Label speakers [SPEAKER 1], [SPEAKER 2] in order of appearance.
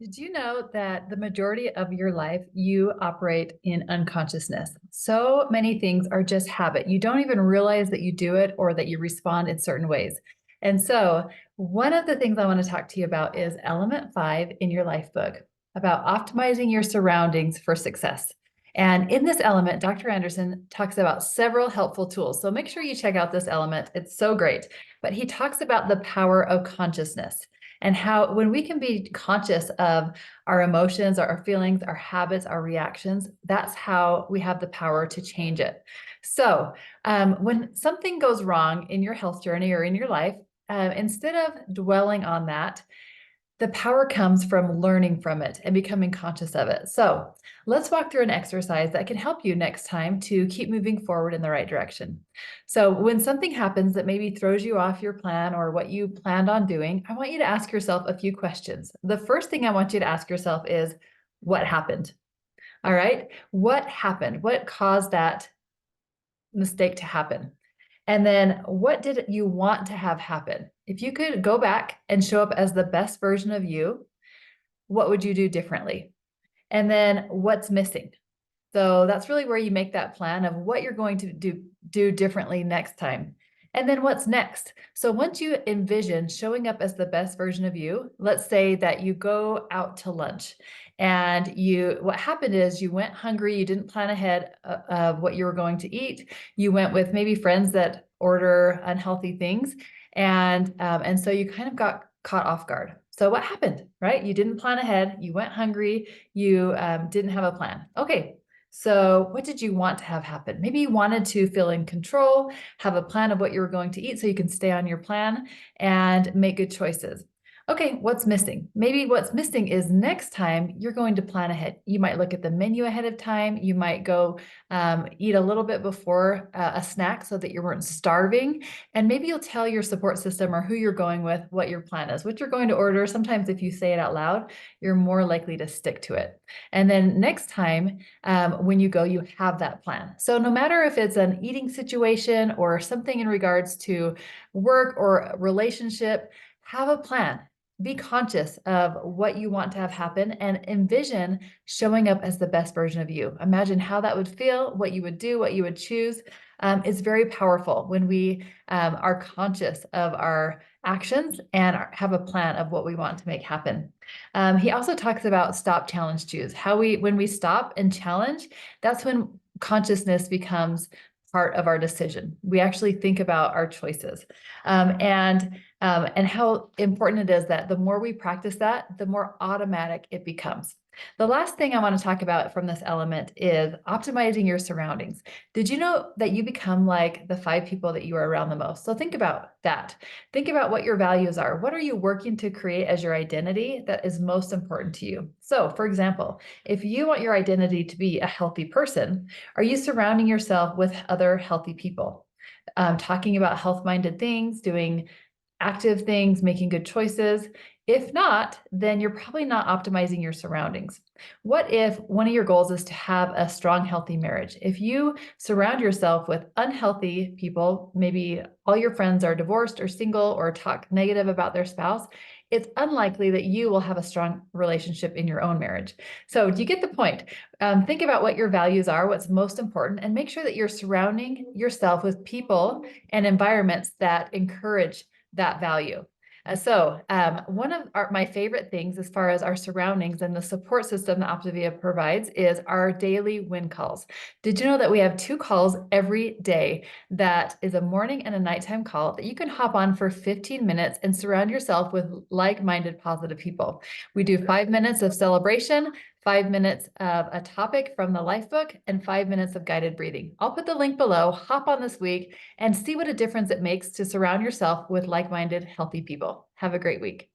[SPEAKER 1] Did you know that the majority of your life you operate in unconsciousness? So many things are just habit. You don't even realize that you do it or that you respond in certain ways. And so, one of the things I want to talk to you about is element 5 in your life book about optimizing your surroundings for success. And in this element, Dr. Anderson talks about several helpful tools. So make sure you check out this element. It's so great. But he talks about the power of consciousness and how when we can be conscious of our emotions, our feelings, our habits, our reactions, that's how we have the power to change it. So when something goes wrong in your health journey or in your life, instead of dwelling on that, the power comes from learning from it and becoming conscious of it. So let's walk through an exercise that can help you next time to keep moving forward in the right direction. So when something happens that maybe throws you off your plan or what you planned on doing, I want you to ask yourself a few questions. The first thing I want you to ask yourself is, what happened? All right. What happened? What caused that mistake to happen? And then what did you want to have happen? If you could go back and show up as the best version of you, what would you do differently? And then what's missing? So that's really where you make that plan of what you're going to do differently next time. And then what's next? So once you envision showing up as the best version of you, let's say that you go out to lunch and what happened is you went hungry, you didn't plan ahead of what you were going to eat. You went with maybe friends that order unhealthy things. And so you kind of got caught off guard. So what happened, right? You didn't plan ahead. You went hungry. You didn't have a plan. Okay, so what did you want to have happen? Maybe you wanted to feel in control, have a plan of what you were going to eat so you can stay on your plan and make good choices. Okay, what's missing? Maybe what's missing is next time you're going to plan ahead. You might look at the menu ahead of time. You might go eat a little bit before a snack so that you weren't starving. And maybe you'll tell your support system or who you're going with what your plan is, what you're going to order. Sometimes if you say it out loud, you're more likely to stick to it. And then next time, when you go, you have that plan. So no matter if it's an eating situation or something in regards to work or a relationship, have a plan. Be conscious of what you want to have happen and envision showing up as the best version of you. Imagine how that would feel, what you would do, what you would choose. It's very powerful when we are conscious of our actions and have a plan of what we want to make happen. He also talks about stop, challenge, choose. When we stop and challenge, that's when consciousness becomes part of our decision. We actually think about our choices, and how important it is that the more we practice that, the more automatic it becomes. The last thing I want to talk about from this element is optimizing your surroundings. Did you know that you become like the 5 people that you are around the most? So think about that. Think about what your values are. What are you working to create as your identity that is most important to you? So, for example, if you want your identity to be a healthy person, are you surrounding yourself with other healthy people? Talking about health-minded things, doing active things, making good choices. If not, then you're probably not optimizing your surroundings. What if one of your goals is to have a strong, healthy marriage? If you surround yourself with unhealthy people, maybe all your friends are divorced or single or talk negative about their spouse, it's unlikely that you will have a strong relationship in your own marriage. So do you get the point? Think about what your values are, what's most important, and make sure that you're surrounding yourself with people and environments that encourage that value. One of my favorite things as far as our surroundings and the support system that Optavia provides is our daily win calls. Did you know that we have 2 calls every day that is a morning and a nighttime call that you can hop on for 15 minutes and surround yourself with like-minded positive people? We do 5 minutes of celebration, 5 minutes of a topic from the life book, and 5 minutes of guided breathing. I'll put the link below. Hop on this week and see what a difference it makes to surround yourself with like-minded, healthy people. Have a great week.